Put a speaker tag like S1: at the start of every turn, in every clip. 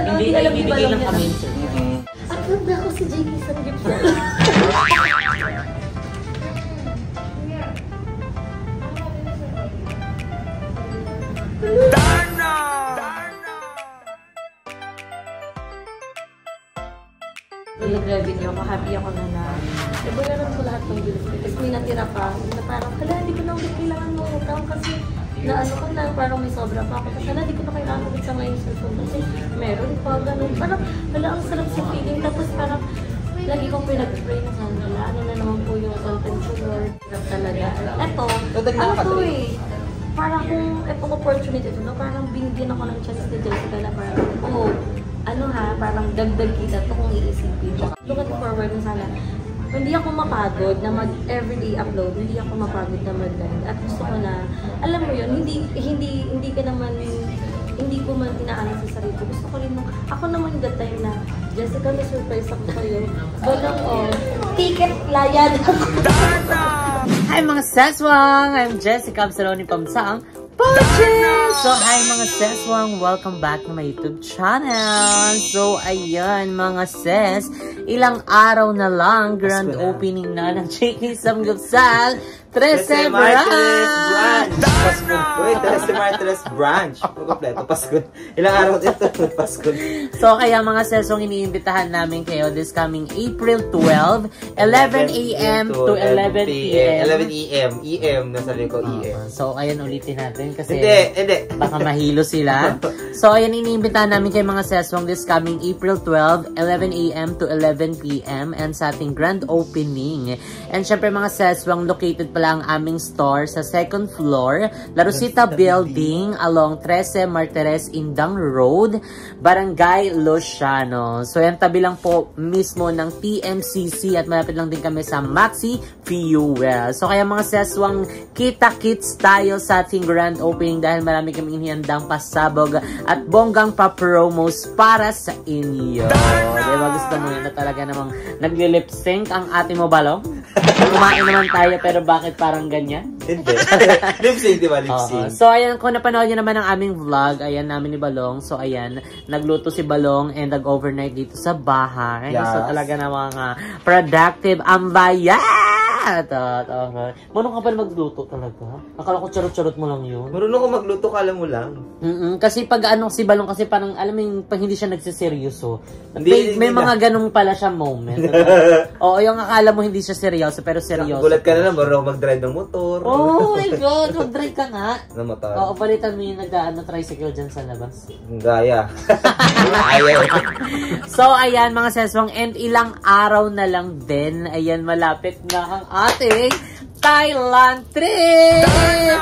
S1: Hindi na ibibigay ng kami.
S2: At ganda ko si JK Sanggip.
S3: Darna!
S2: Yung revenue ako, happy ako na nabayaran ko lahat ng bills ko. Tapos may natira pa, na parang, hala, hindi ko na ulit kailangan mo utang kasi na ano ko na, parang may sobra pa ako. Kasi hala, hindi ko na kailangan ulit sa ngayon cellphone kasi meron pa, ganun. Parang, hala, ang sarap sa feeling. Tapos parang, lagi kong pinag-pray na sana, hala, ano na naman po yung content ko, Lord. Sarap talaga. Eto, ano to eh, parang kung itong opportunity ito, no, parang binigyan ako ng chance ni Jessica na parang, oh, ano ha, parang dagdag kita to kung iisipin. Looking forward na sana. Hindi ako mapagod na mag-everyday upload, hindi ako mapagod na mag-live. At gusto ko na, alam mo yun, hindi ka naman, hindi ko man tinaanan sa sarili ko. Gusto ko rin nung, ako naman that time na, Jessica, may surprise ako sa'yo. Balang ticket layad ako.
S1: Hi mga seswang! I'm Jessica Absaloni Pamsang Poches! So hi mga seswang! Welcome back to my YouTube channel! So ayan mga ses, ilang araw na lang grand opening na ng JK Samgyeopsal 13 branch!
S3: Pasko! Wait, 13 Martires branch! Kompleto, Pasko. Ilang araw dito? Pasko.
S1: So kaya mga seswang, iniimbitahan namin kayo this coming April 12, 11 a.m. to 11 p.m.
S3: 11 a.m. E.M. Nasabi ko E.M.
S1: So ayan, ulitin natin kasi
S3: Hindi.
S1: baka mahilo sila. So ayan, iniimbitahan namin kayo mga seswang this coming April 12, 11 a.m. to 11 p.m. and sa ating grand opening. And syempre mga seswang, located pala ang aming store sa second floor, La Rosita Building along 13 Martires Indang Road, Barangay Luciano. So yan, tabi lang po mismo ng TMCC at malapit lang din kami sa Maxi Fuel. So kaya mga seswang, kita-kits tayo sa ating grand opening dahil marami kaming inihandang pasabog at bonggang pa-promos para sa inyo. Diba gusto mo na talaga namang nagli-lip sync ang ating mo balong? Kumain naman tayo pero bakit parang ganyan?
S3: Hindi. Lip sync, diba? Lip sync.
S1: So ayan, kung napanood nyo naman ang aming vlog, ayan namin ni Balong. So ayan, nagluto si Balong and nag-overnight dito sa bahay.
S3: Yes.
S1: So talaga na mga productive ang bayan! Marunong ka pa magluto talaga? Akala ko charot-charot mo lang yun.
S3: Marunong ko magluto, kala mo lang.
S1: Kasi pag ano si Balong kasi parang alam mo yung pag hindi siya nagsiseryoso. May
S3: Hindi
S1: mga ganung pala siya moment. Oo, yung akala mo hindi siya seryoso pero seryoso.
S3: Gulat ka na lang, marunong mag-drive ng motor.
S1: Oh my God, mag-drive ka nga.
S3: Ng motor.
S1: Oo, palitan mo yung tricycle dyan sa labas.
S3: Gaya. Ayaw.
S1: So, ayan mga seswang, and ilang araw na lang din, ayan, malapit na ang ating Thailand trip!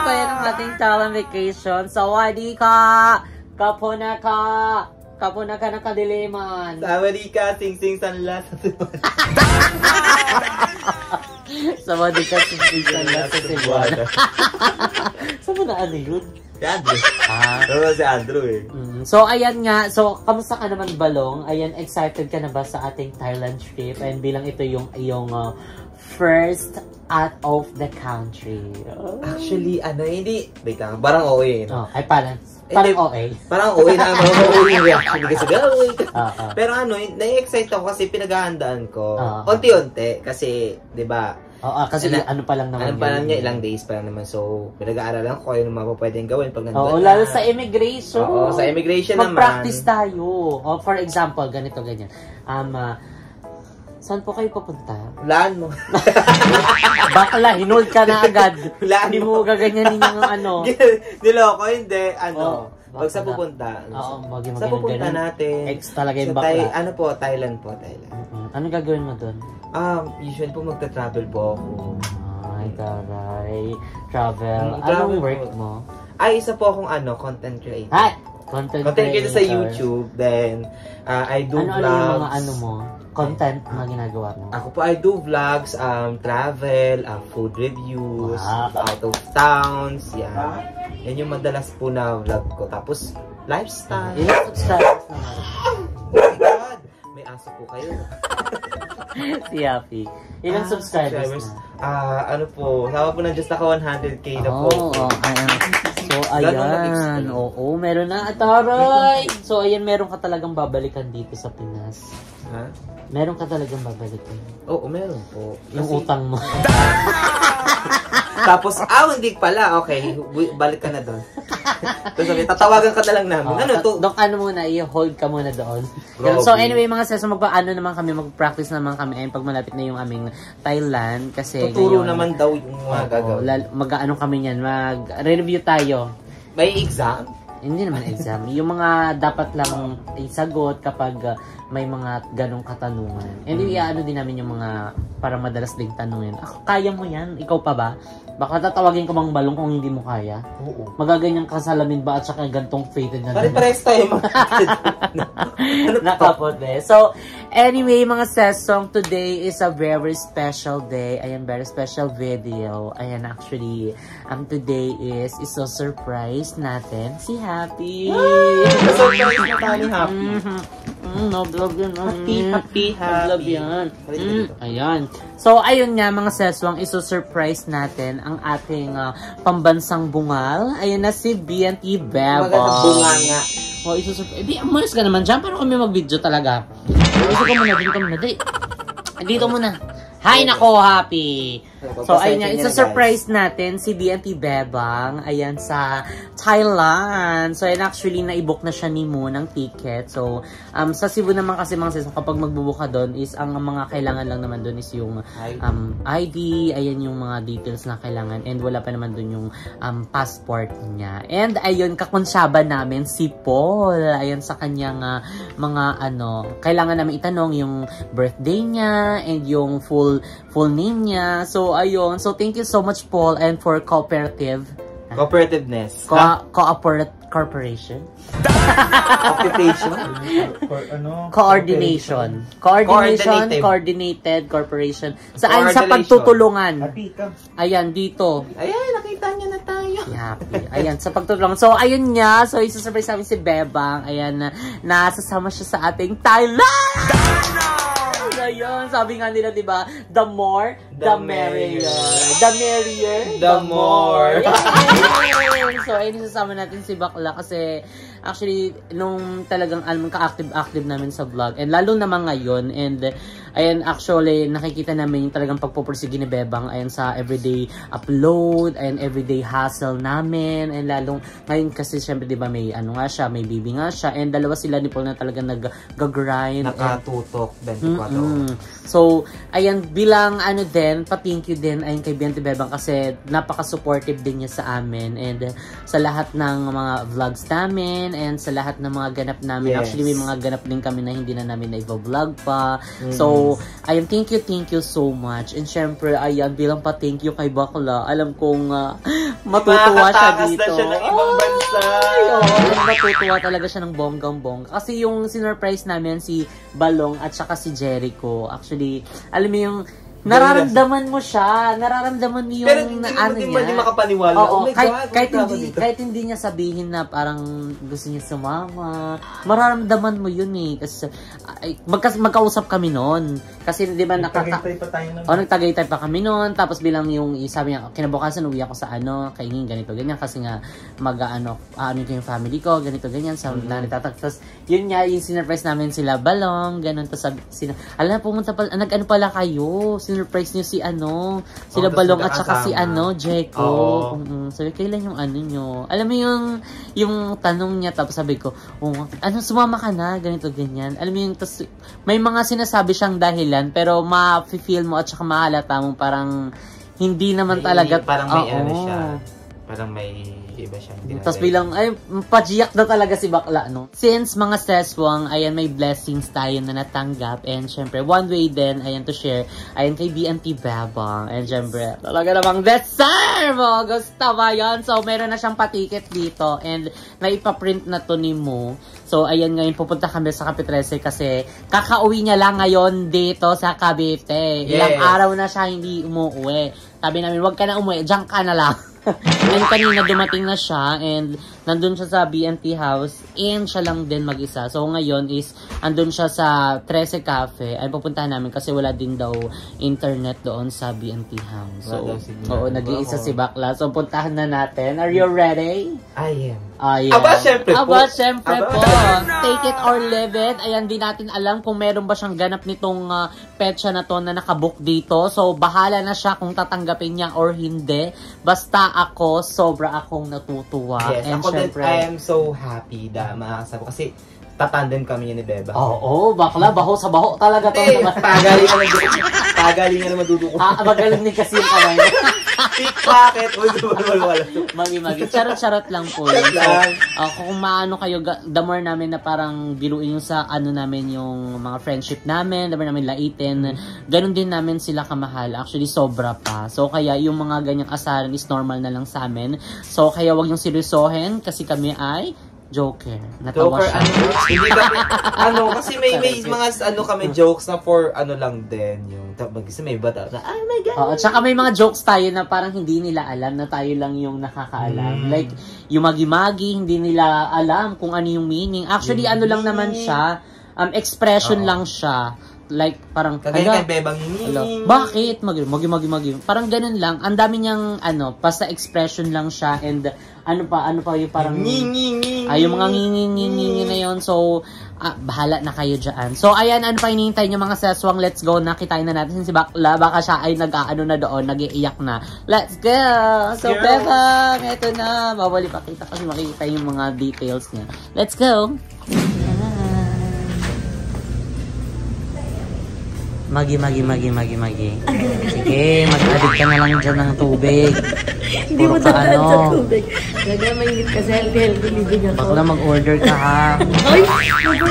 S1: Ayan ang ating Thailand vacation. Sawadee ka! Kapuna ka! Kapuna ka ng kadiliman.
S3: Sawadee ka, sing-sing sanla sa Cebuana.
S1: Sawadee ka, sing-sing sanla sa Cebuana. Saan mo na ano yun?
S3: Si Andrew. Si Andrew eh.
S1: So, ayan nga. So, kamusta ka naman, Balong? Ayan, excited ka na ba sa ating Thailand trip? And bilang ito yung first out of the country.
S3: Actually, hindi. Wait lang, parang OA.
S1: No? Ay, parang OA.
S3: Parang OA na OA yung reaction. Kasi gawin. Pero na-excite ako kasi pinaghahandaan ko. Unti-unti. Kasi, di ba?
S1: Kasi ano pa lang naman.
S3: Ano pa lang niya, ilang days pa lang naman. So, pinag-aaralan ko yung mga pwedeng gawin pag nandun.
S1: Lalo sa immigration.
S3: Oo, sa immigration naman.
S1: Mag-practice tayo. For example, ganito, ganyan. Saan po kayo papunta?
S3: Laan mo.
S1: Bakla, hinold ka na agad. Hindi mo gaganyanin yung ano.
S3: Niloko, hindi. Pag sa pupunta. Sa pupunta natin.
S1: Ex talaga yung bakla.
S3: Thailand po.
S1: Ano gagawin mo doon?
S3: Usually po magta-travel po ako.
S1: Ay, taray. Travel. Anong work mo?
S3: Isa po akong content creator.
S1: Content
S3: creator sa YouTube. Then, I do vlogs.
S1: Ano yung mga mo? Content na ginagawa mo?
S3: Ako po, I do vlogs, travel, food reviews, out of towns, yan. Yan yung madalas po na vlog ko. Tapos, lifestyle.
S1: Ilang subscribers naman?
S3: Oh my God! May aso po kayo.
S1: Si Happy. Ilang subscribers na?
S3: Sama po na just ako 100k na po.
S1: So, ayan. Oo, meron na. Ataray! So, ayan, meron ka talagang babalikan dito sa Pinas.
S3: Ha?
S1: Meron ka talagang babalikan.
S3: Oo, meron po.
S1: Yung utang mo.
S3: Tapos, hindi pala. Okay, balik ka na doon. Tapos sabi, tatawagan ka na lang namin.
S1: Muna, i-hold ka muna doon. So anyway, mga sis, mag-practice naman kami ayun pag malapit na yung aming Thailand. Kasi
S3: tuturo naman daw yung mga gagawin.
S1: Mag-ano kami yan, mag-review tayo.
S3: May exam?
S1: Hindi naman exam. Yung mga dapat lang isagot kapag may mga ganong katanungan. And i-ano din namin yung mga para madalas ding tanungin. Kaya mo yan? Ikaw pa ba? Baka tatawagin ko bang balong kung hindi mo kaya?
S3: Oo.
S1: Magaganyan ka salamin ba at saka gantong faded na
S3: pare-pares tayo mga
S1: nakapot eh. So, anyway, mga sesong, today is a very special day. Ayan, very special video. Ayan, actually, today is a surprise natin. Si Happy!
S3: Surprise na tayo ni Happy.
S1: No-vlog yan.
S3: Happy.
S1: No-vlog yan. Ayan. So, ayun nga, mga seswang, iso-surprise natin ang ating pambansang bungal. Ayun na si BNT Bebo.
S3: Maganda bunga nga.
S1: O, iso-surprise. Umalis ka naman dyan. Paano kami mag-video talaga? Dito ka muna. Dito muna. Hi, nako, Happy! So, ayun nga, isa-surprise natin si BNT Bebang, ayan, sa Thailand. So, ayun, actually, na-i-book na siya ni Mo ng ticket. So, sa Cebu naman kasi mga sis, kapag magbubook ka doon is, ang mga kailangan lang naman doon is yung ID, ayan yung mga details na kailangan, and wala pa naman doon yung passport niya. And, ayun, kakonsyaba namin si Paul, ayan, sa kanyang mga, kailangan namin itanong yung birthday niya, and yung full name niya. So, ayun. So, thank you so much, Paul, and for
S3: cooperativeness.
S1: Corporation?
S3: Occupation?
S1: Coordination. Coordinated corporation. Saan? Sa pagtutulungan. Ayan, dito.
S3: Ayan, nakita niya na tayo.
S1: Happy. Ayan, sa pagtutulungan. So, ayun nga. So, isa-surprise namin si Bebang. Ayan, nasasama siya sa ating Thailand! Ayun, sabi nga nila, diba? The more, the merrier. The merrier,
S3: the more.
S1: So, ayun, isasama natin si Bakla kasi actually, nung talagang ka-active namin sa vlog, and lalo naman ngayon, and ayan, actually, nakikita namin yung talagang pagpupursige ni Bebang, ayan, sa everyday upload, and everyday hustle namin, and lalong, ngayon kasi, syempre, diba, may nga siya, may baby nga siya, and dalawa sila ni Paul na talagang nag-grind.
S3: Nakatutok, 24.
S1: So, ayan, bilang pa-thank you din, ayan, kay BNT Bebang kasi napaka-supportive din niya sa amin, and sa lahat ng mga vlogs namin, and sa lahat ng mga ganap namin.
S3: Yes.
S1: Actually, may mga ganap din kami na hindi na namin na-vlog pa. So, ayun, thank you so much. And syempre, ayan, bilang pa-thank you kay Bakla, alam kong matutuwa siya dito.
S3: Na siya ng ibang bansa.
S1: Matutuwa talaga siya ng bonggang-bongga. Kasi yung sinurprise namin si Balong at saka si Jericho, actually, alam mo yung nararamdaman mo siya, nararamdaman mo yung
S3: pero hindi mo makapaniwala.
S1: Oo, kahit hindi niya sabihin na parang gusto niya sumama, mararamdaman mo yun eh. Kasi magkausap kami noon. Kasi di ba
S3: nagtagaytay pa tayo noon.
S1: Nagtagaytay pa kami noon. Tapos bilang yung sabi niya, kinabukasan uwi ako sa kaingin ganito ganyan kasi nga ko yung family ko, ganito ganyan sa tapos yun nga yung sinurprise namin sila Balong, ganun to sabi alam pumunta pala pala kayo, sinurprise niyo si sila Balong at saka si Jeko. Sabi kailan yung nyo, alam mo yung tanong niya, tapos sabi ko sumama ka na, ganito ganyan, alam mo yung may mga sinasabi siyang dahilan pero ma-feel mo at saka mahalata mo parang hindi naman talaga
S3: parang may siya, parang may iba siya.
S1: Tapos bilang, pajiyak na talaga si Bakla, no? Since mga seswang, ayan, may blessings tayo na natanggap. And syempre, one way din, ayan, to share, ayan, kay BNT Bebang. And syempre, talaga namang deserve mo! Gusto ba yan? So, meron na siyang patiket dito. And, naipaprint na to ni Mo. So, ayan, ngayon, pupunta kami sa Capiz 13 kasi kakauwi niya lang ngayon dito sa Cavite. Ilang araw na siya hindi umuwi. Sabi namin, wag ka na umuwi, diyan ka na lang. And kanina dumating na siya and nandun siya sa BNT house and siya lang din mag-isa. So ngayon is andun siya sa 13 Cafe. Ay pupuntahan namin kasi wala din daw internet doon sa BNT house. So, oo, nag-iisa si Bakla. So puntahan na natin. Are you ready?
S3: I am.
S1: Yeah.
S3: Aba, syempre po.
S1: Take it or leave it. Ayan, di natin alam kung meron ba siyang ganap nitong petsa na to na nakabook dito. So, bahala na siya kung tatanggapin niya or hindi. Basta ako, sobra akong natutuwa.
S3: Yes,
S1: and
S3: ako
S1: syempre,
S3: I am so happy na makakasama kasi tatandem kami yun ni Beba.
S1: Oo, bakla, baho sa baho talaga to.
S3: Pagaling na maduduko.
S1: Magaling din kasi yung kamay.
S3: Pickpocket! Wala.
S1: Magi. Charot-charot lang po yun. So, kung maano kayo, the more namin na parang biruin yung sa ano namin yung mga friendship namin, the more namin laitin, ganun din namin sila kamahal. Actually, sobra pa. So, kaya yung mga ganyang asaran is normal na lang sa amin. So, kaya wag yung seryosohin kasi kami ay Joker. Natawa siya.
S3: Hindi kami, kasi may mga kami jokes na for lang din yung kasi may bata. Oh my God!
S1: Oo, tsaka may mga jokes tayo na parang hindi nila alam na tayo lang yung nakakaalam. Like, yung magi-magi, hindi nila alam kung ano yung meaning. Actually, lang naman siya, expression lang siya. Like, parang,
S3: kagaya kay Bebang,
S1: bakit? Magi. Parang ganun lang. Ang dami niyang, basta expression lang siya and, ano pa yung parang, yung mga ngingi na yun. So, bahala na kayo dyan. So, ayan, ano pa hinihintay nyo mga seswang? Let's go na. Kitain na natin si Bakla. Baka siya ay na doon, nag-iiyak na. Let's go! So, Bebang, eto na. Bawali pa kita kasi makikita yung mga details niya. Let's go! Magi. Sige, mag-addict ka na lang dyan ng tubig.
S2: Hindi mo dalaan sa tubig. Nagamaingit kasi healthy living ako.
S1: Bakla mag-order ka ha.
S2: Ay!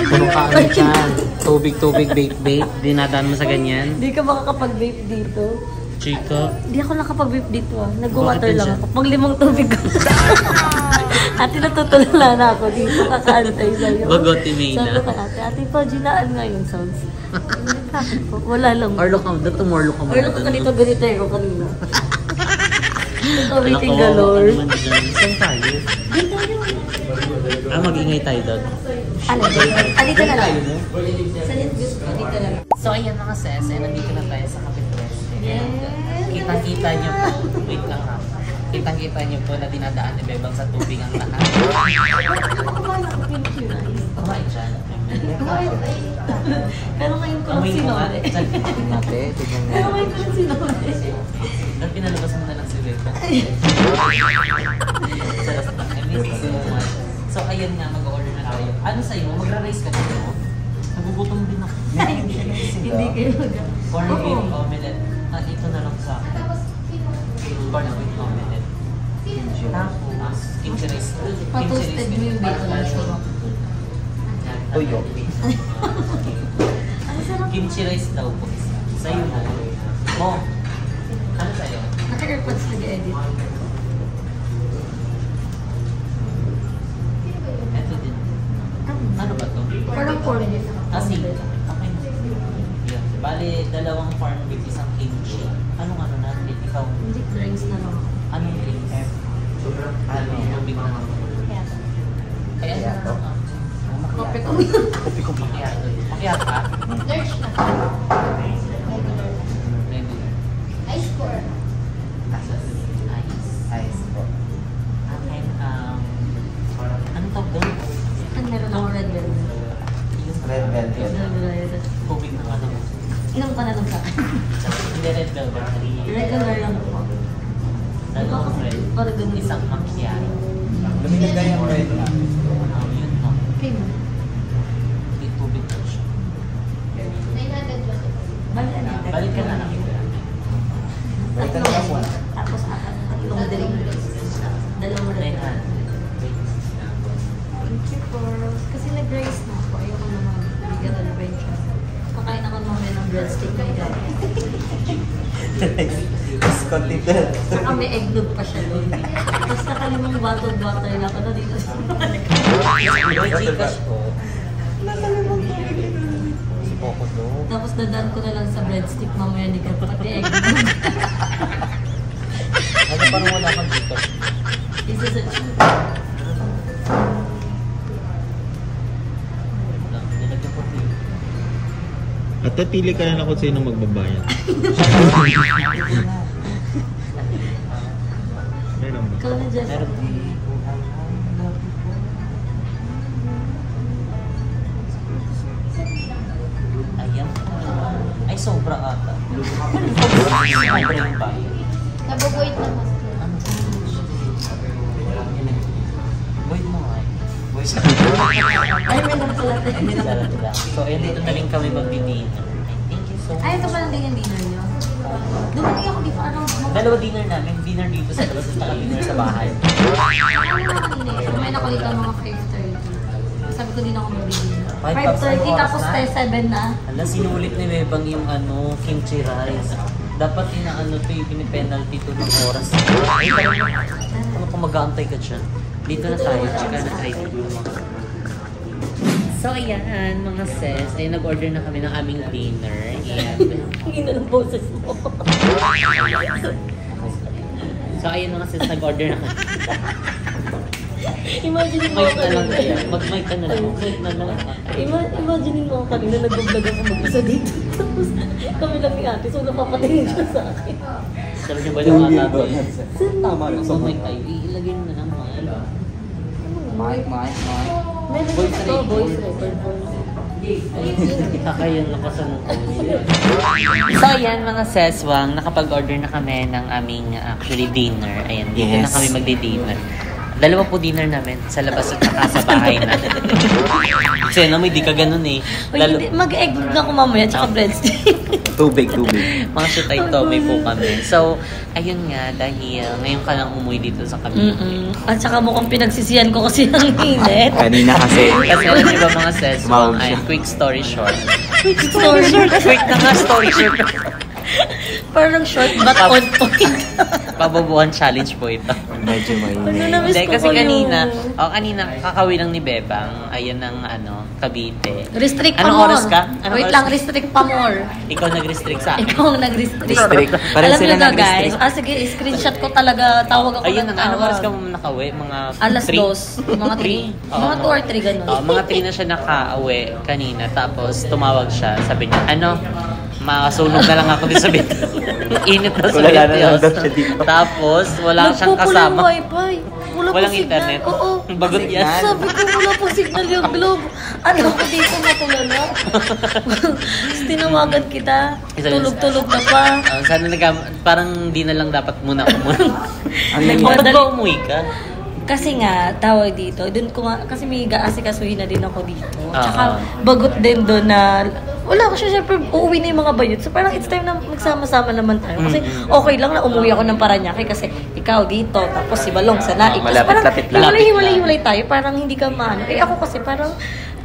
S1: Puro ka ano dyan. Tubig, vape. Dinadaan mo sa ganyan.
S2: Hindi ka makakapag-vape dito.
S1: Chika.
S2: Hindi ako nakapag-vape dito Nag-water lang ako. Pag 5 tubig ko. Ate, natutulala na ako dito. Kakaantay sa'yo.
S1: Bagote Mayna.
S2: Sabi ko ate, paginaan nga yung sounds. Wala lang.
S1: Orlo ka mo. Orlo ka
S2: ganito ako kanina. Ito, waiting galore.
S1: Saan tayo? Mag-ingay tayo doon.
S2: Dito na lang. Sa Netflix ko, dito na lang.
S1: So, ayan mga sis, nandito na tayo sa Kapitres. Kitang-kita niyo po. Wait lang ha. Kitang-kita niyo po na dinadaan ni Bebang sa tubig ang lahat. Kumain dyan.
S2: Pero ngayon ko lang sinole.
S1: Tignan natin.
S2: Pero ngayon ko lang sinole.
S1: At pinalabas mo na lang si Bebang. So, ayun nga, mag-order na tayo. Ano sa'yo? Magra-rice ka dito? Nagugutom din ako.
S2: Hindi kayo
S1: Corn beef omelette. Ito na lang sa akin. Corn beef omelette. Tapos, kimchi rice.
S2: Patoasted mo yung bacon na siya.
S3: Tuyo.
S1: Kimchi rice daw po. Sa'yo mo. Mo. Ano sa'yo?
S2: Naka-airpods nag-edit.
S1: Ito din. Ano ba to?
S2: Parang corn beef.
S1: Kasi, okay. Yan. Bale, 2 farm beef, isang kimchi. Anong natin? Ikaw?
S2: Hindi, drinks na lang.
S1: Anong drinks? Tubig na lang. Kaya ano?
S2: Kape ko.
S1: Kopi ko makiato. Makiato ka?
S2: Search na. Ice core.
S3: Ice po.
S1: Akin, ano tawag doon?
S2: Meron akong red velvet.
S3: Red velvet.
S1: Tubig na ano?
S2: Ilang pa na lang sa akin.
S1: Hindi red velvet.
S2: Regular lang po.
S1: Dalawang red.
S2: Parang ganun.
S1: Isang makiato.
S3: Luminig na yung red na.
S1: Yun no.
S2: Okay mo.
S1: Hindi tubig na siya. Balik ka na lang.
S2: Tapos apat. Tatlong drink. Dalawang red. Thank you for... Kasi nag-rice na ako. Ayoko naman bigyan ng adventure. Kakain naman mamaya ng breadstick na yan.
S3: Discontented.
S2: Saka may eggnog pa siya doon. Tapos nakalimang bottled water na ako na dito sa
S1: Gcash ko.
S2: Tapos dadaan ko na lang sa breadstick mamaya ni Kat pati eggnog.
S1: Ano parang wala kang Gcash?
S2: Isa sa
S4: At pili ka na kung sino magbabayad. Meron ba?
S2: Ikaw na, Jess.
S1: Ayan. Ay, sobra ata. Sobra yung bayan.
S5: Nabubuit na mas.
S1: Wait mo nga. Wait mo.
S2: Ay, may lang pala tayo.
S1: So, ayun, dito na rin kami mag-dinner. Thank you so much.
S2: Ay, ito pala din yung dinner niyo. Dumating ako dito, ano?
S1: Dalawa dinner namin. Dinner dito sa labas at saka dinner sa bahay.
S2: Kumain ako dito mga 5:30. Sabi ko din ako mag-dinner.
S1: 5:30
S2: 5:30 tapos 7 na.
S1: Alam, sinulit ni Bebang yung kimchi rice. Dapat inaano to, pinipenalty to ng oras. Ay, ano kung mag-aantay ka dyan? Dito na tayo, chika na tayo. So, ayan, mga sis. Ay, nag-order na kami ng aming dinner. And,
S2: Hindi na ng boses mo.
S1: so, ayan mga sis, nag-order na kami.
S2: Imagine mo
S1: Mic na lang
S2: kanina.
S1: kaya. Mag-mic ka na lang. Mic na lang.
S2: Imagine mo kanina nag-vlog ako mag-isa dito. Tapos kami lang ni ate, so napapatingin siya sa akin.
S1: Sabi niyo ba yung mga natin?
S3: Tama rin sa
S1: Mag-mic tayo. Ilagay mo na lang mga.
S3: Mike.
S2: Meron
S1: Voice
S2: ito,
S1: record.
S2: voice record.
S1: Kakayan lang kasi ng So ayan mga seswang, nakapag-order na kami ng aming actually dinner. Ayan, dito na
S3: Yes.
S1: kami magdi-dinner. Dalawa po dinner namin, sa labas at saka sa bahay na. Kasi naman, hindi ka ganun eh.
S2: Wait, mag-egg na ako mamaya, tsaka breadstick.
S3: Tubig.
S1: Mga shutay tommy po kami. So, ayun nga, dahil ngayon ka lang umuwi dito sa Cavite.
S2: At saka mukhang pinagsisiyan ko kasi ang init.
S3: Kanina kasi.
S1: Kasi alam niyo ba mga seswang,
S3: Tumawag siya.
S1: ay quick story short.
S2: Quick story short.
S1: Quick na nga story short.
S2: Parang short but on point.
S1: Pabobohan challenge po ito.
S3: Medyo
S2: Ano
S3: mainit.
S2: na-miss
S1: Hindi,
S2: ko
S1: kasi
S2: kayo.
S1: kanina, kakawi lang ni Bebang, ayun ng Cavite.
S2: Restrict pa
S1: Anong
S2: more.
S1: oras ka? Anong
S2: Wait
S1: oras
S2: lang,
S1: ka?
S2: restrict pa more.
S1: Ikaw nag-restrict sa akin.
S2: Ikaw ang nag-restrict.
S3: Restrict. Parang
S2: Alam
S3: sila
S2: niyo na guys.
S3: nag-restrict.
S2: Sige, screenshot ko talaga. Tawag ako
S1: Ayun
S2: ng
S1: na nga, anong oras ka
S2: tawag.
S1: mo nakawi? Mga
S2: Alas
S1: 3?
S2: 2. Mga 3. Mga 2 or 3 ganun.
S1: Mga 3 na siya nakauwi kanina. Tapos tumawag siya. Sabi niya, masunog na lang ako din sa bed. Init na sa
S3: Wala
S1: bed.
S3: na lang daw siya dito.
S1: Tapos wala siyang
S2: Nagpupulang
S1: kasama.
S2: wifi. Wala
S1: Walang
S2: pa signal.
S1: internet.
S2: Oo.
S1: Bagot yan.
S2: Sabi ko, wala pa signal yung globe. Ano ko dito matulala? Tapos tinawagan kita. Tulog-tulog na pa.
S1: Sana parang di na lang dapat muna umuwi.
S3: Ang
S1: Ba't ba umuwi ka?
S2: Kasi nga, tawag dito, dun kasi may gaasikasuhin na din ako dito. Tsaka,
S1: Ah.
S2: bagot din doon na, wala ko siya, syempre, uuwi na yung mga bayot. So, parang it's time na magsama-sama naman tayo. Kasi, okay lang na umuwi ako ng Paranaque kasi ikaw dito, tapos si Balong sa Naik. Tapos parang,
S3: Malapit-lapit lang.
S2: hiwalay-hiwalay tayo. Parang hindi ka maano. Eh, ako kasi parang,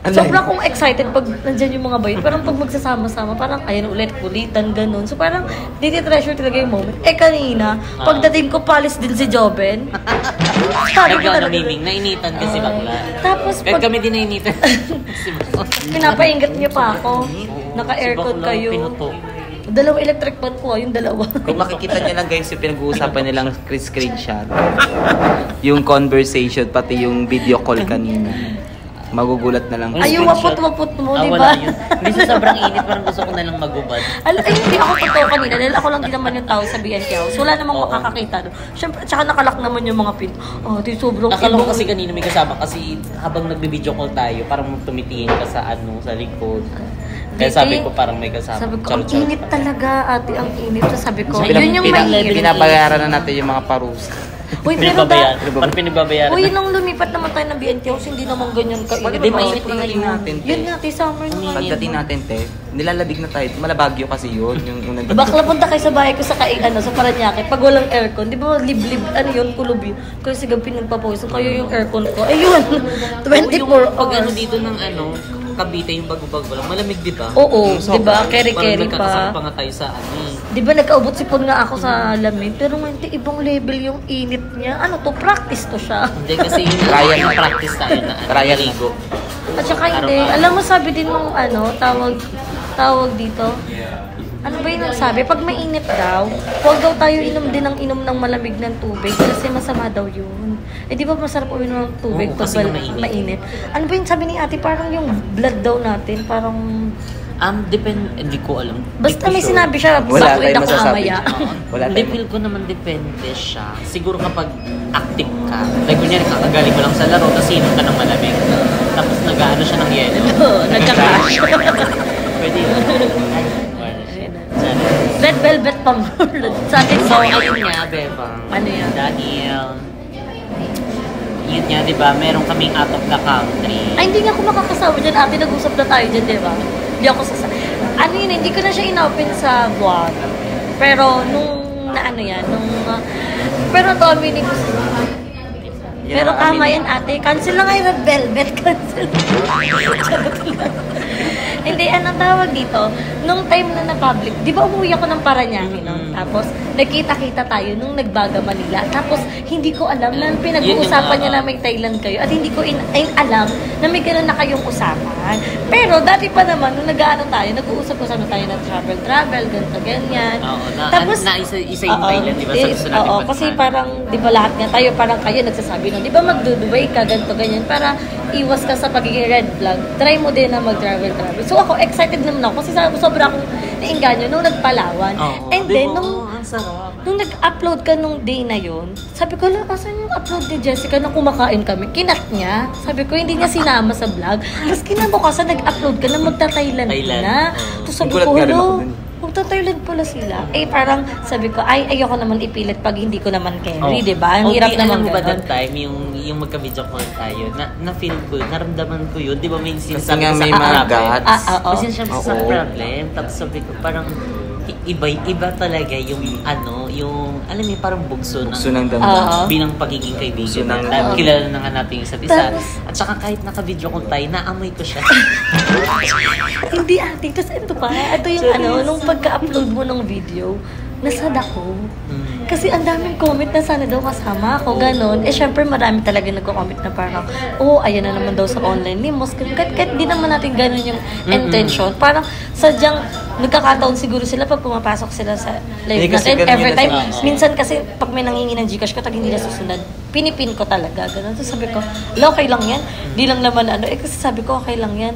S2: sobrang akong excited pag nandyan yung mga bayot. Parang pag magsasama-sama, parang ayan ulit, kulitan, ganun. So parang, treasure talaga yung moment. Eh kanina, pagdating ko, palis din si Joben. Sabi ko talaga.
S1: Nagkakamiling, nainitan kasi bakla.
S2: Tapos
S1: Kahit
S2: pag
S1: kami din nainitan. Kasi
S2: pinapaingat niyo pa ako, naka-aircon
S1: si bakla,
S2: kayo.
S1: pinuto.
S2: Dalawang electric fan ko, yung dalawa.
S3: Kung makikita niyo lang guys yung pinag-uusapan nilang screenshot. Yung conversation, pati yung video call kanina. Magugulat na lang.
S2: Ay, yung wapot-wapot mo, di
S1: Wala
S2: ba?
S1: yun. Hindi sa sobrang init, parang gusto ko na lang magubad.
S2: Ay, hindi ako totoo kanina dahil ako lang din naman yung tao sa BNK House. Wala namang makakakita doon. Siyempre, tsaka nakalak naman yung mga pin. Oh, di sobrang
S1: Nakalong
S2: ibang-
S1: kasi kanina may kasama kasi habang nagbe-video call tayo, parang tumitingin ka sa sa likod. Kaya sabi ko parang may kasama.
S2: Sabi ko, ang init talaga, ate, ang init. So, sabi ko,
S1: So,
S2: yun yung may
S3: Pinabayaran na natin yung mga parusa.
S2: Uy, pero
S1: Parang pinagbabayaran.
S2: Uy, nung lumipat naman tayo ng BNK House, hindi naman ganyan kainit.
S3: Di mainit na ngayon natin.
S2: Yun nga, te, summer na ngayon.
S3: Pagdating natin, te, nilalabig na tayo. Malabagyo kasi yun. Yung unang
S2: Bakla punta kayo sa bahay ko sa sa Paranaque. Pag walang aircon, di ba liblib, kulubin. Kasi gabi nagpapawisan kayo yung aircon ko. Ayun, 24
S1: Pag
S2: hours.
S1: dito ng Cavite yung bago-bago lang, malamig di ba?
S2: Oo, di ba? Keri-keri
S1: Parang nagkakasakit
S2: pa.
S1: pa nga tayo sa
S2: Di ba nagkaubot sipon nga ako sa lamig? Pero ngayon, te, ibang level yung init niya. Ano to? Practice to siya.
S1: Hindi kasi
S3: Trial.
S1: yung practice tayo na
S3: Trial.
S1: ligo.
S2: At saka hindi.
S1: Araw-araw.
S2: Alam mo, sabi din nung tawag dito. Ano ba yung nagsabi? Pag mainit daw, huwag daw tayo inom din ng malamig ng tubig kasi masama daw yun. Eh di ba masarap uminom ng tubig
S1: Oo,
S2: pag
S1: kasi mainit.
S2: mainit? Ano ba yung sabi ni ate? Parang yung blood daw natin, parang
S1: Hindi ko alam.
S2: Basta may sinabi siya,
S6: Wala
S2: bakuin
S6: tayong
S2: ako
S6: masasabi.
S2: mamaya.
S6: Wala
S1: Hindi,
S6: tayong-
S1: feel ko naman depende siya. Siguro kapag active ka. Like, kunyari, kakagaling mo lang sa laro, tapos inom ka ng malamig. Tapos nag-ano siya ng yelo.
S2: Nagka-crash.
S1: Pwede yun.
S2: Red velvet pa mo. Sa akin,
S1: So, ayun nga, Bebang.
S2: Ano yan?
S1: Dahil, yun nga, di ba, meron kaming out of the country.
S2: Ay, hindi nga ako makakasama dyan. Ate, nag-usap na tayo dyan, di ba? Hindi ako ano yun, hindi ko na siya in-open sa vlog. Pero, pero to, meaning ko pero tama yan, ate. Cancel na nga yung Red Velvet. Cancel. Hindi, anong tawag dito? Nung time na na-public, di ba umuwi ako ng Paranaque, no? Tapos, nagkita-kita tayo nung nagbaga Manila. Tapos, hindi ko alam na pinag-uusapan niya na may Thailand kayo. At hindi ko alam na may gano'n na kayong usapan. Pero, dati pa naman, nung nag-ano tayo, nag-uusap-usap na tayo ng travel, ganito, ganyan.
S1: Oo,
S2: Tapos,
S1: isa yung Thailand, di ba? Sa gusto natin
S2: oo, kasi parang, di ba lahat nga tayo, parang kayo nagsasabi nun, di ba magdudubay ka, ganito, ganyan, para iwas ka sa pagiging red flag, try mo din na mag-travel. So ako, excited naman ako kasi sobra akong nainganyo nung nagpalawan. And then,
S1: ang sarap.
S2: nung nag-upload ka nung day na yun, sabi ko, asan yung upload ni Jessica na kumakain kami? Kinat niya. Sabi ko, hindi niya sinama sa vlog. Tapos kinabukasan, nag-upload ka na magta-Thailand ka na. Tapos sabi ko, magta-Thailand pala sila. Parang sabi ko, ayoko naman ipilit pag hindi ko naman carry, di ba? Ang hirap naman
S1: alam mo ba
S2: ganun.
S1: that time, yung magka-video call tayo, na-feel ko, naramdaman ko yun, di ba may sinasabi
S6: nga
S1: ko
S6: may
S1: sa
S6: mga
S1: problem?
S6: guts.
S1: May sinasabi ko sa problem, tapos sabi ko, parang, iba talaga yung yung alam mo parang bugso ng
S6: damdamin.
S1: bilang pagiging kaibigan.
S6: Bugso
S1: Dahil kilala na nga natin yung isa't isa. At saka kahit naka-video call tayo, naamoy ko siya.
S2: Hindi ate, kasi ito pa. Ito yung nung pagka-upload mo ng video, nasad ako. Kasi ang daming comment na sana daw kasama ako, ganon. Syempre marami talaga nagko-comment na parang, ayan na naman daw sa online limos. Kahit di naman natin ganon yung intention. Parang sadyang nagkakataon siguro sila pag pumapasok sila sa live natin. Every time, minsan kasi pag may nangingi ng Gcash ko, hindi na susunod. Pinipin ko talaga, ganon. So sabi ko, okay lang yan. Di lang naman kasi sabi ko, okay lang yan.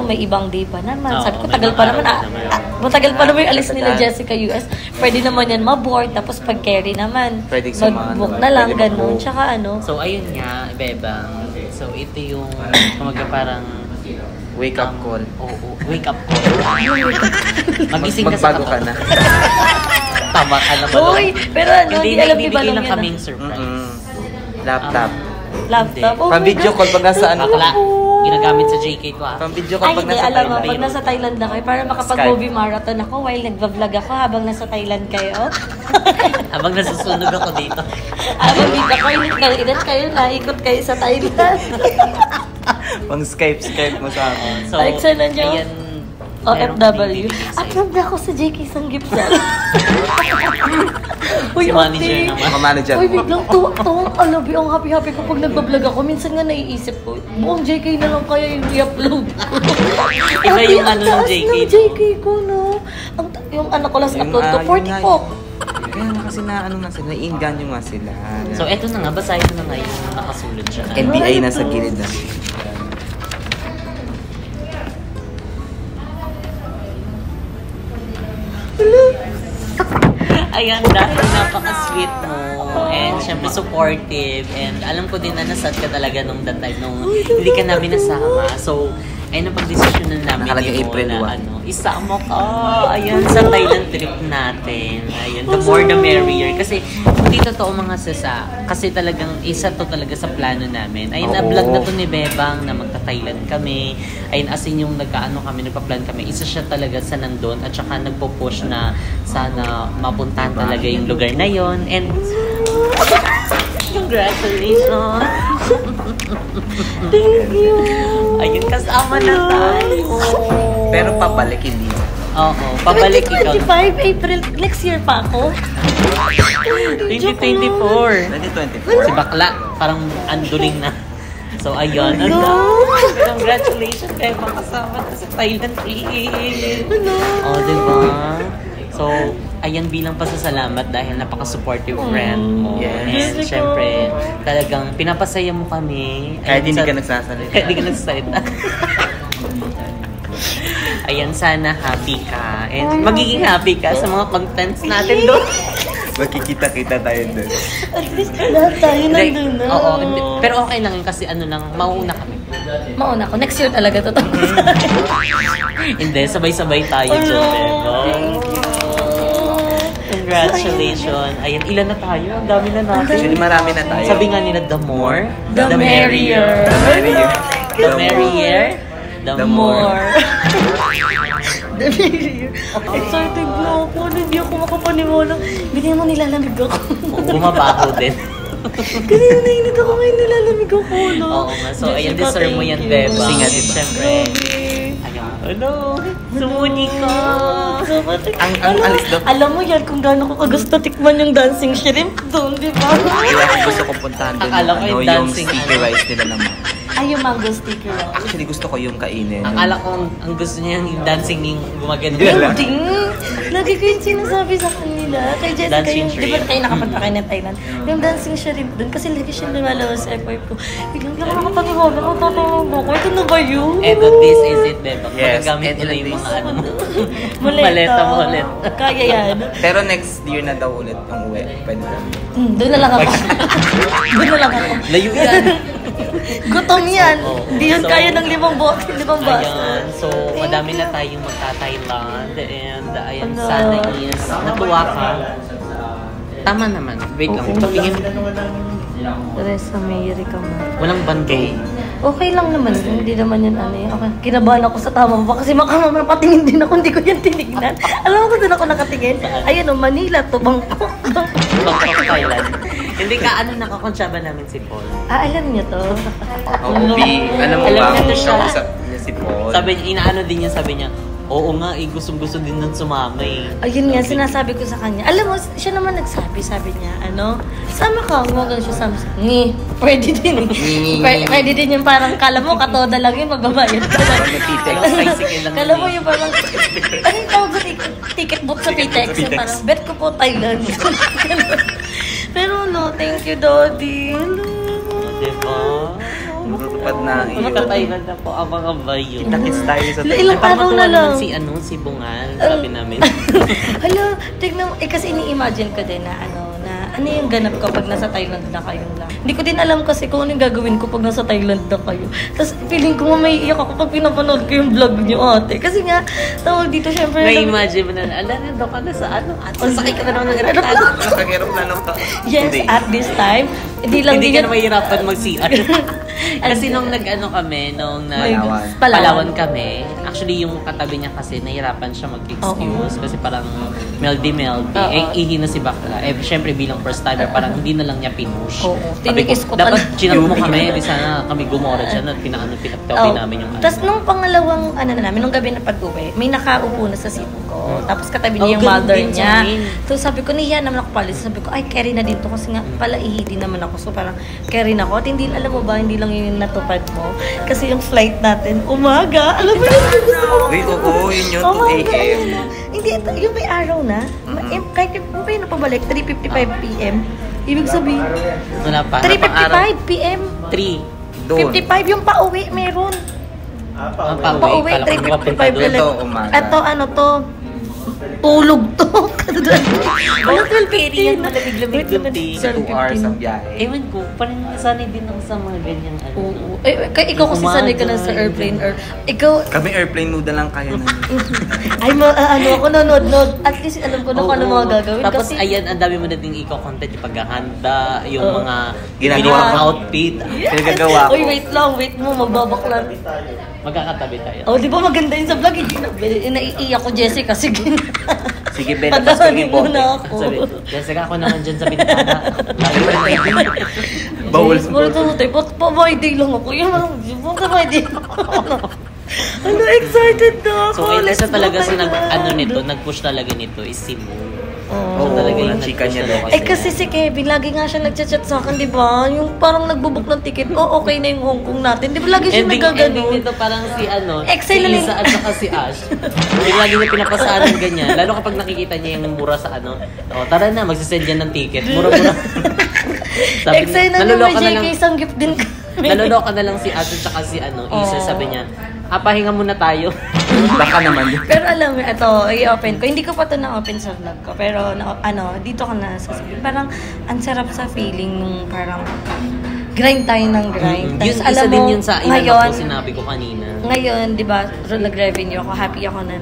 S2: May ibang day pa naman. Sabi ko, tagal pa naman. Matagal pa naman yung alis nila Jessica US. Pwede naman yan maboard. Tapos pag carry naman, mag-book na lang, ganon. Tsaka
S1: So, ayun nga, Bebang. So, ito yung parang
S6: wake up call.
S1: Wake up call. Magising ka
S6: Magbago ka na.
S1: Tama ka na ba?
S2: Uy, pero hindi alam ni Balong
S1: lang
S2: yan.
S1: kaming surprise.
S6: Laptop.
S2: Laptop.
S6: Pang-video call pag nasa
S1: Bakla. Ginagamit sa JK ko
S6: Pang-video call pag
S2: hindi,
S6: nasa
S2: alam mo,
S6: Thailand.
S2: pag nasa Thailand na kayo, para makapag-movie marathon ako while nagva-vlog ako habang nasa Thailand kayo.
S1: Habang nasusunog ako dito.
S2: Habang dito kayo, naikot kayo sa Thailand.
S6: Pang Skype mo sa akin.
S1: So,
S2: Like, sana nyo?
S1: ayan.
S2: OFW. Upload na ako sa JK Sanggipsal.
S1: Si manager naman.
S6: Manager
S2: Uy,
S6: mo.
S2: biglang tuwang alabi, ang happy-happy ko pag nagbablog ako. Minsan nga naiisip ko, buong JK na lang kaya yung i-upload ko.
S1: Iba yung ano ng JK,
S2: ng
S1: no?
S2: JK ko, no? Yung anak ko last upload ko, 40 po.
S6: Kaya nga kasi naiinganyo nga sila.
S1: So, eto na nga, basahin mo na nga yung nakasulat siya.
S6: NBI nasa gilid na.
S1: Ayan, dahil napaka-sweet mo and syempre supportive and alam ko din na nasad ka talaga nung that time nung hindi ka namin nasama. So, ay napag-desisyonan namin
S6: Nakalagay April 1.
S1: isama ka. Ayan, sa Thailand trip natin. Ayan, the more the merrier. Kasi, hindi totoo mga sasa. Kasi talagang isa to talaga sa plano namin. Ayun, na-vlog na to ni Bebang na magta-Thailand kami. Ayun, as in yung nagpa-plan kami. Isa siya talaga sa nandun at saka nagpo-push na sana mapuntahan talaga yung lugar na yon. And, congratulations!
S2: Thank you!
S1: Ayun, kasama na tayo.
S6: Pero pabalik hindi na.
S1: Oo, pabalik ikaw.
S2: 2025, April, next year pa ako.
S1: 2024.
S6: 2024.
S1: Si Bakla, parang anduling na. So, ayun. Congratulations kayo mga kasama sa Thailand trip. Oh, diba? So, ayan bilang pasasalamat dahil napaka-supportive friend mo.
S6: Yes.
S1: And syempre, talagang pinapasaya mo kami.
S6: Kahit hindi
S1: Ayun,
S6: ka nagsasalita.
S1: Kahit hindi ka nagsasalita. Ayan, sana happy ka. And magiging happy ka sa mga contents natin doon.
S6: Magkikita-kita tayo doon.
S2: At least lahat tayo nandun na.
S1: Oo, pero okay lang yun kasi ano lang, mauuna kami.
S2: Mauna ako. Next year talaga to.
S1: Hindi, sabay-sabay tayo dyan. Congratulations. Ayan, ilan na tayo? Ang dami na natin.
S6: Actually, marami na tayo.
S1: Sabi nga nila, the more,
S2: The merrier.
S6: The merrier.
S1: The merrier, the more.
S2: The merrier. Excited na ako. Hindi ako makapaniwala. Bigyan mo nilalamig ako.
S1: Bumabaho din.
S2: Kasi nainit ako ngayon nilalamig ako. No?
S1: Oo nga. So, ayan, deserve mo yan, Beba.
S6: Kasi nga, diba?
S1: Siyempre. Ayan. Hello. Sumuni ka.
S6: Ang alis daw.
S2: Alam mo yan kung gaano ko kagusto tikman yung dancing shrimp doon, di ba?
S6: Kaya gusto kong puntahan doon
S1: Akala ko yung
S6: yung
S1: dancing,
S6: sticky rice nila naman.
S2: Ay, yung mango sticker.
S6: Actually, gusto ko yung kainin.
S1: Akala ko ang gusto niya yung dancing yung gumaganda.
S2: Ding! Lagi ko yung sinasabi sa kanila. Kay Jessica
S1: Dancing
S2: yung, di ba
S1: shrimp.
S2: kayo nakapunta kayo ng Thailand? Yung dancing shrimp doon, kasi lagi siya lumalabas sa FY ko. Biglang lang ako paniwala ko, tatawag ako. Ito na ba yun?
S1: Eto, this is it, Beba.
S6: Yes,
S1: Magagamit
S6: and
S1: mo na yung
S6: this.
S1: mga ano mo.
S2: Maleta.
S1: mo ulit.
S2: Kaya yan.
S6: Pero next year na daw ulit ang uwi. Pwede na.
S2: Doon na lang ako. Doon na lang ako.
S1: Layo yan.
S2: Gutom yan.
S1: Oo.
S2: Hindi yun
S1: So,
S2: kaya ng limang basa.
S1: Ayan. So, madami na tayong magta-Thailand. And ayan,
S2: Ano?
S1: sana is natuwa ka. Tama naman. Wait lang. Tingin.
S2: Teresa Mayri ka man.
S1: Walang bando.
S2: Okay lang naman. Hindi naman yun ano yun. Okay. Kinabahan ako sa tama ba? Kasi makapatingin din ako. Hindi ko yan tinignan. Alam mo kung doon ako nakatingin? Ayan o, Manila to. Bangkok.
S1: Bangkok, Thailand. Hindi ka, ano, nakakonsyaba namin si Paul.
S2: Alam niyo to?
S6: Oo, B. Alam mo
S1: Alam
S6: ba
S1: niya
S6: kung
S1: na siya.
S6: kausap niya si Paul?
S1: Sabi niya, inaano din niya, sabi niya, oo nga, gustong-gusto din nun sumama eh.
S2: Ayun nga, sinasabi ko sa kanya. Alam mo, siya naman nagsabi, sabi niya, ano, sama ka, huwag siya sama. Pwede din eh. Pwede din yung parang, kala mo, katoda lang yun, magbabayad ka lang.
S1: Tricycle lang
S2: Kala mo
S1: yun eh.
S2: yung parang, ano yung tawag sa ticket book sa PTEX? Yung parang, bet ko po Thailand. Pero no, thank you, Dodi. Hello.
S1: Diba?
S6: Matutupad na iyo.
S1: Magka-Thailand na po ang mga bayo.
S6: Kita-kits tayo sa
S2: Ilang
S1: Ay,
S2: araw
S1: matuwa
S2: na lang.
S1: naman si Bungal, sabi namin.
S2: Hala, tignan mo. Kasi ini-imagine ko din na ano yung ganap ko pag nasa Thailand na kayong lang. Hindi ko din alam kasi kung ano yung gagawin ko pag nasa Thailand na kayo. Tapos feeling ko nga may iyak ako pag pinapanood ko yung vlog niyo, ate. Kasi nga, tawag dito syempre.
S1: May imagine mo na, ala, nandun ka na sa ano, at sasakay ka na naman ng aeroplano.
S6: Nag-aeroplano ka.
S2: Yes,
S6: Hindi.
S2: at this time. Hindi lang
S1: Hindi
S2: din
S1: ka na mahirapan mag-CR. Kasi nung nag-ano kami, nung Palawan kami, actually yung katabi niya kasi nahirapan siya mag-excuse kasi parang meldy-meldy. Eh, ihi na si Bakla. Eh, syempre bilang first timer, parang hindi na lang niya pinush.
S2: Oo.
S1: Sabi
S2: Tinigis ko
S1: dapat
S2: talaga.
S1: chinat mo kami, di sana kami gumora dyan at pinagtabi namin yung ano.
S2: Tapos nung pangalawang, namin, nung gabi na pag-uwi, may nakaupo na sa seat ko. Tapos katabi niya yung
S1: ganun
S2: mother
S1: din sa
S2: niya.
S1: amin.
S2: So sabi ko, niya naman ako pala. Sabi ko, ay, carry na din to kasi nga pala ihi din naman ako. So parang carry na ako. At hindi, alam mo ba, hindi lang yung natupad mo. Kasi yung flight natin, umaga. Alam mo yun, gusto ko.
S6: Wait, oo, yun yung 2
S2: Umaga,
S6: a.m.
S2: ayun na. Hindi, yung may araw na. Kahit yung pa yun napabalik, 3:55 p.m. Ibig sabihin,
S1: Wala pa.
S2: 3:55 p.m.
S1: 3.
S6: Doon.
S2: 55 yung pauwi, meron.
S1: Ang
S2: Pauwi,
S1: Kala ko papunta
S2: 3:55
S1: doon.
S6: Ito, umaga.
S2: Ito, ano to? Tulog to. Wala 12:15.
S1: Yan, malamig-lamig doon, di.
S6: 2 hours ang biyahe.
S1: Ewan ko, parang sanay din ako sa mga ganyan ano.
S2: Oo. Kaya ikaw kasi sanay ka na sa airplane or ikaw,
S6: Kami airplane noodle lang kaya namin.
S2: ay ako nanonood. At least alam ko na kung ano mga gagawin.
S1: Tapos
S2: kasi,
S1: ayan, ang dami mo na din i-content yung paghahanda, yung
S2: Oo.
S1: mga
S6: Ginagawa
S1: mga
S6: ko.
S1: outfit.
S6: Pinagagawa ko.
S2: Uy, wait mo, magbabaklan.
S1: Magkakatabi tayo.
S2: Oh, di ba maganda yun sa vlog? Naiiyak ko, Jessica. Sige.
S6: Sige, Ben, tapos ko yung bote.
S2: muna ako.
S1: Sabi, Jessica, ako naman dyan sa bintana.
S6: Bawal
S2: sa bote. Pa-my day lang ako. Yung pa-my day. Ano, excited na ako.
S1: So,
S2: Let's
S1: isa talaga
S2: go
S1: sa
S2: Thailand.
S1: nag-push talaga nito is si Moon.
S2: Oo.
S1: Talaga yung
S6: chika niya
S1: nag-push
S6: daw
S2: Eh kasi si Kevin, lagi nga siya nagchat-chat sa akin, di ba? Yung parang nagbubook ng ticket, okay na yung Hong Kong natin. Di ba lagi siya
S1: Ending
S2: nagagano?
S1: nito parang si
S2: Excel na
S1: si
S2: lang.
S1: Isa at saka si Ash. Yung lagi niya pinapasaan ng ganyan. Lalo kapag nakikita niya yung mura sa tara na, magsisend yan ng ticket. Mura-mura.
S2: Excel na naman, JK, isang gift din kami.
S1: Naloloka na lang si Ash at saka si Isa. Sabi niya, pahinga muna tayo.
S6: Baka naman.
S2: Pero alam mo, ito, i-open ko. Hindi ko pa ito na-open sa vlog ko. Pero, dito ko na sasabihin. Parang, ang sarap sa feeling nung parang grind tayo ng grind.
S1: Yun,
S2: Tapos,
S1: isa din yun sa
S2: ngayon,
S1: ko sinabi ko kanina.
S2: Ngayon, di ba, nag-revenue ako, happy ako na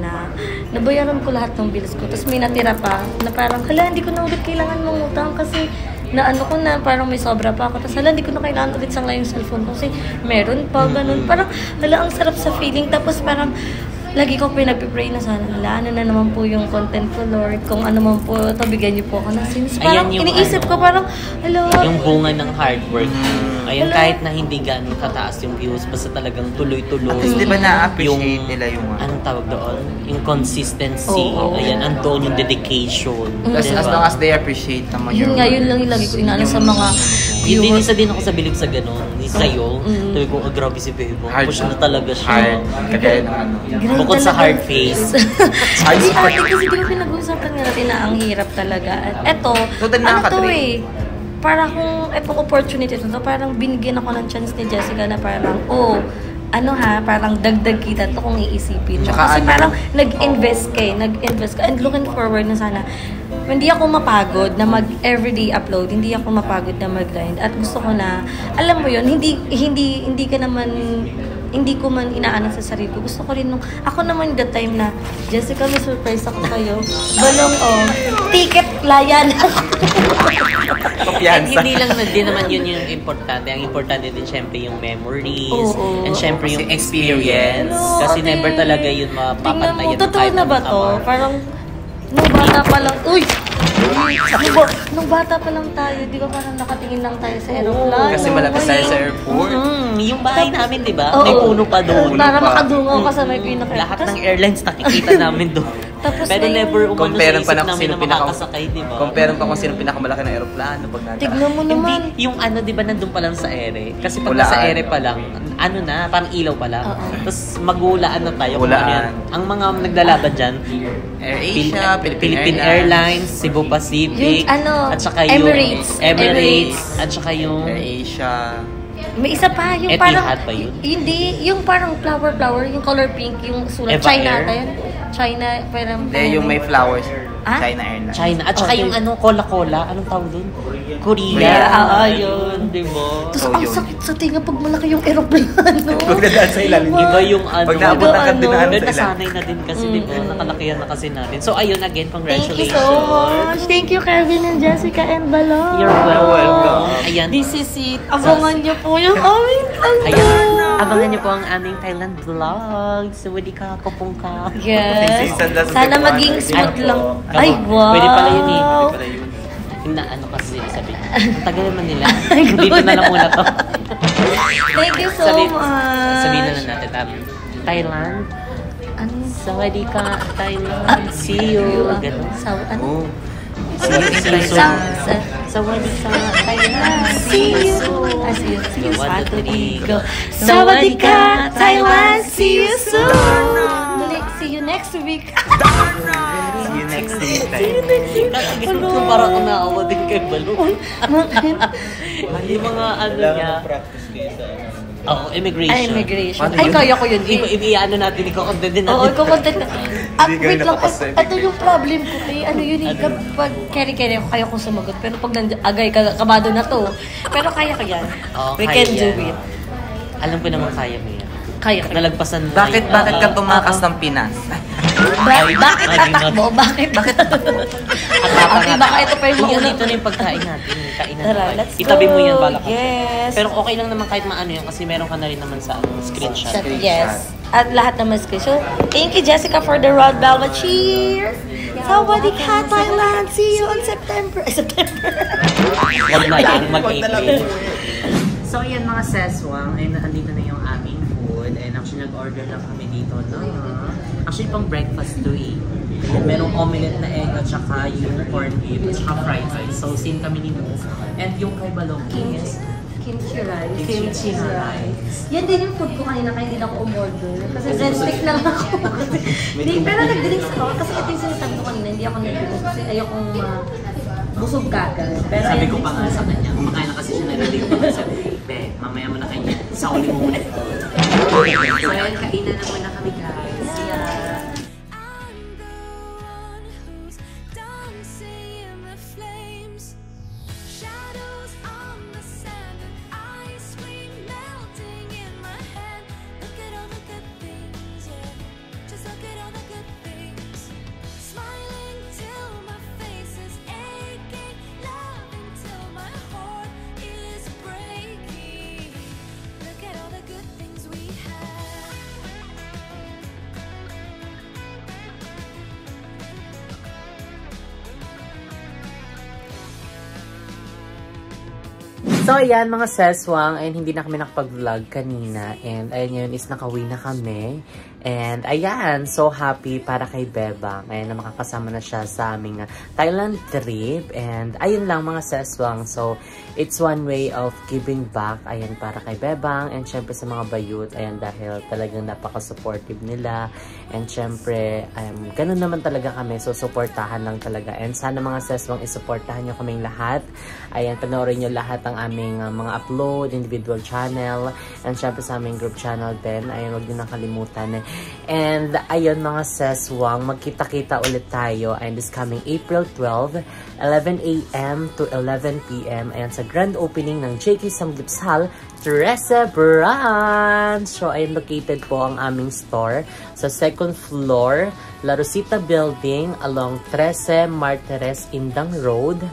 S2: nabayaran ko lahat ng bills ko. Tapos may natira pa na parang, hala, hindi ko na ulit kailangan mangutang kasi na ano ko na, parang may sobra pa ako. Tapos hala, hindi ko na kailangan ulit sangla yung cellphone ko kasi meron pa, ganun. Parang, hala, ang sarap sa feeling. Tapos parang, lagi ko pinag-pray na sana, hala, ano na naman po yung content ko, Lord. Kung ano man po, ito, bigyan niyo po ako ng sins. Parang,
S1: Ayan yung
S2: iniisip ko, parang, hala,
S1: yung bunga ng hard work. Ayun, kahit na hindi ganun kataas yung views, basta talagang tuloy-tuloy.
S6: At least, di ba na-appreciate nila yung
S1: anong tawag doon? Yung consistency.
S2: Oo.
S1: Ayan, andoon yung dedication.
S6: As
S1: Diba?
S6: long as they appreciate naman
S2: yun nga, yun lang yung lagi ko inaano sa mga
S1: Hindi,
S2: viewers.
S1: isa din ako sa bilib sa ganun. Sa'yo, sabi ko, grabe si Bebo.
S6: Hard.
S1: Push na talaga siya.
S6: hard. Kagaya ng ano.
S2: Grind
S1: Bukod sa
S2: talaga.
S1: hard face.
S2: Hindi ate, kasi di ba pinag-uusapan nga natin na ang hirap talaga. At eto,
S6: Total
S2: ano to
S6: nakaka-drain.
S2: para kung etong opportunity to, parang binigyan ako ng chance ni Jessica na parang, parang dagdag kita to kung iisipin mo.
S6: Tsaka
S2: Kasi
S6: ano,
S2: parang nag-invest ka, and looking forward na sana, hindi ako mapagod na mag-everyday upload, hindi ako mapagod na mag-grind. At gusto ko na, alam mo yun, hindi ka naman, hindi ko man inaanak sa sarili ko. Gusto ko rin ako naman the time na, Jessica, may surprise ako sa'yo. Balong, ticket, layan.
S1: And hindi lang na din naman yun yung importante. Ang importante din syempre yung memories.
S2: Oo.
S1: And syempre yung
S6: Kasi
S1: experience.
S2: Hello,
S1: Kasi
S2: ate.
S1: never talaga yun
S2: Tingnan
S1: mapapantayan.
S2: mo, totoo na ba to? Parang, nung bata pa lang, nung bata pa lang tayo, di ba parang nakatingin lang tayo sa aeroplano?
S6: Kasi malapit tayo sa airport.
S1: Yung bahay namin, di ba?
S2: Oo.
S1: May puno pa doon.
S2: Para makadungaw ka sa may pinaka.
S1: Lahat ng airlines nakikita namin doon.
S2: Tapos
S1: Pero
S2: na yun.
S1: never umano
S6: Compare
S1: sa
S6: pa
S1: isip
S6: na kung
S1: namin
S6: sino
S1: na makakasakay, di ba?
S6: Compare pa kung sino pinakamalaki na aeroplano pag nata.
S2: Tignan mo naman.
S1: Hindi, yung ano, di ba, nandun pa lang sa ere. Kasi pag
S6: Hulaan.
S1: nasa ere pa lang, ano na, parang ilaw pa lang.
S2: Oo.
S1: Tapos maghulaan na tayo. Kung
S6: Hulaan.
S1: ano yan. Ang mga naglalaban dyan,
S6: AirAsia,
S1: Philippine Airlines, Cebu Pacific,
S2: Yung ano,
S1: at saka yung
S2: Emirates.
S1: at saka yung
S6: AirAsia.
S2: May isa pa, yung
S1: Etihad
S2: parang,
S1: ba yun?
S2: Hindi, yung parang flower, yung color pink, yung sulat,
S1: Eva
S2: China
S1: Air?
S2: ata yun. China, parang...
S6: Hindi, yung may flowers.
S2: Ah?
S6: China Airlines.
S1: China. At saka
S2: Okay.
S1: yung ano, cola-cola, anong tawag doon? Korea.
S2: Korea, yun.
S1: Di ba?
S2: Tapos
S6: So,
S2: ang
S6: yun.
S2: sakit sa tinga pag malaki yung aeroplano.
S6: Pag nadaan sa ilalim.
S1: Iba yung ano.
S6: Pag naabutan ka, dinaan
S1: Pero
S6: sa ilalim.
S1: nasanay na din kasi, di ba? Nakalakihan na kasi natin. So, ayun, again,
S2: Thank you
S1: congratulations.
S2: so much. Thank you, Kevin and Jessica and Balong.
S1: You're welcome. Ayan.
S2: This is it. Abangan niyo po yung aming
S1: Ayan. Abangan niyo po ang aming Thailand vlog. So, hindi ka kapong ka.
S2: Yes.
S6: Season na sa
S2: Sana
S6: February.
S2: maging smooth lang.
S1: Ako,
S2: Ay, wow.
S1: Pwede pala yun eh.
S6: Pwede pala yun.
S1: Ano kasi, sabi. Ang tagal naman nila. Dito na lang muna to.
S2: Thank you so
S1: Sabi-
S2: much.
S1: Sabihin na lang natin. Thailand.
S2: Ano?
S1: Sawadee ka, Thailand. See you. Ganun.
S2: Ano?
S6: Oh.
S1: Sawadee ka, Thailand.
S2: See you. See you. See you.
S1: One, two, three, go.
S2: Sawadee ka, Thailand. See you soon. See you next week.
S6: See you next week.
S1: Nakagano ko parang ako naawa din kay Balong. Yung mga ano niya.
S4: Practice kayo sa ano.
S1: Oo, immigration.
S2: Ay, immigration.
S6: Paano
S2: Ay,
S6: yun?
S2: kaya ko yun.
S1: Ibi-ano natin, iko-content din
S2: Oo,
S1: natin.
S2: iko-content na.
S6: Hindi ka
S2: Wait lang,
S6: nakapasa sa
S2: ito yung problem ko. Ano yun eh, kapag keri-keri ako, kaya kong sumagot. Pero pag agay, kabado na to. Pero kaya ko yan.
S1: Oo,
S2: We
S1: kaya
S2: can do
S1: yan.
S2: it.
S1: Alam ko naman kaya mo yan.
S2: Kaya ko.
S1: Nalagpasan mo.
S6: Bakit
S1: yun.
S6: bakit ka tumakas ng Pinas?
S2: Bakit tatakbo? Bakit? Ate, baka ito pa yung
S1: Yung
S2: mauna.
S1: dito na yung pagkain natin. Kainan
S2: Tara,
S1: tayo.
S2: let's go.
S1: Itabi mo yan bala ka.
S2: Yes.
S1: Pero okay lang naman kahit maano yan kasi meron ka na rin naman sa screenshot.
S2: Yes. At lahat naman screenshot. Thank you, Jessica, for the Rod Velvet. Cheers! Sawadee ka, Thailand! See you on September. September.
S1: Huwag na yan, mag-April. So, ayan mga seswang, ay andito na yung aming food. And actually, nag-order lang kami dito, no? Actually, pang breakfast to eh. Merong omelette na egg at saka yung corned beef at saka fried rice. So, same kami ni Mo. And yung kay Balong is
S2: Kimchi rice.
S1: kimchi rice.
S2: Yan din yung food ko kanina kaya hindi na ako umorder. Kasi breadstick lang ako. Hindi, pero nag-drinks ako. Kasi ito yung sinasabi ko kanina, hindi ako nag-drinks kasi ayokong busog kagad. Pero
S1: Sabi
S2: ayun,
S1: ko pa nga sa kanya, kumakain na kasi siya narinig ko. Sabi, be, mamaya mo na kanya. Sa uli mo muna. So, ayan, kainan na muna kami guys. Yeah. So, ayan mga seswang, and hindi na kami nakapag-vlog kanina. And ayan yun is nakauwi na kami. And ayan, so happy para kay Bebang. Ayan na makakasama na siya sa aming Thailand trip. And ayun lang mga seswang. So, it's one way of giving back. Ayan para kay Bebang. And syempre sa mga bayut. Ayan dahil talagang napaka-supportive nila. And syempre, ganun naman talaga kami. So, supportahan lang talaga. And sana mga seswang isuportahan nyo kaming lahat. Ayan, panoorin nyo lahat ng aming mga upload, individual channel. And syempre sa aming group channel din. Ayan, huwag nyo nakalimutan. And ayun mga seswang, magkita-kita ulit tayo and this coming April 12, 11 a.m. to 11 p.m. Ayan sa grand opening ng JK Samgipsal Trece Branch. So ayun, located po ang aming store sa second floor, La Rosita Building along Trece Martires Indang Road.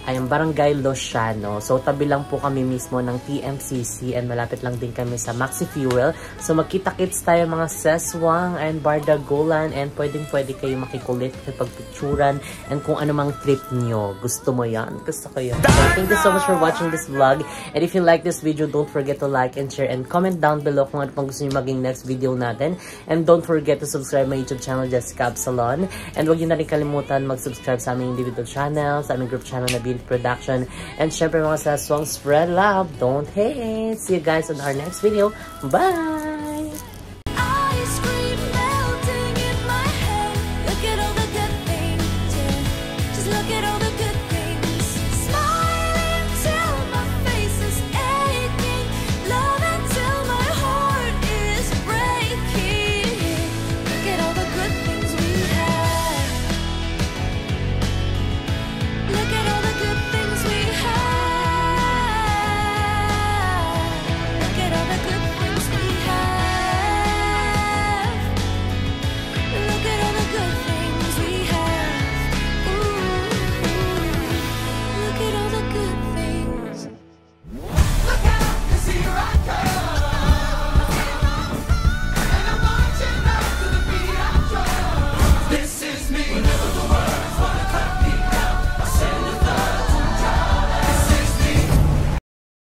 S1: Ayun, Barangay Losiano. So, tabi lang po kami mismo ng TMCC and malapit lang din kami sa Maxi Fuel. So, magkita-kits tayo mga seswang and bardagulan and pwede kayo makikulit, pagpicturan and kung ano mang trip nyo. Gusto mo yan? Gusto ko yan. So, thank you so much for watching this vlog. And if you like this video, don't forget to like and share and comment down below kung ano pang gusto nyo maging next video natin. And don't forget to subscribe my YouTube channel, Jessica Absalon. And huwag nyo na rin kalimutan mag-subscribe sa aming individual channel, sa aming group channel na Production. And syempre mga seswang, spread love, don't hate. See you guys on our next video. Bye!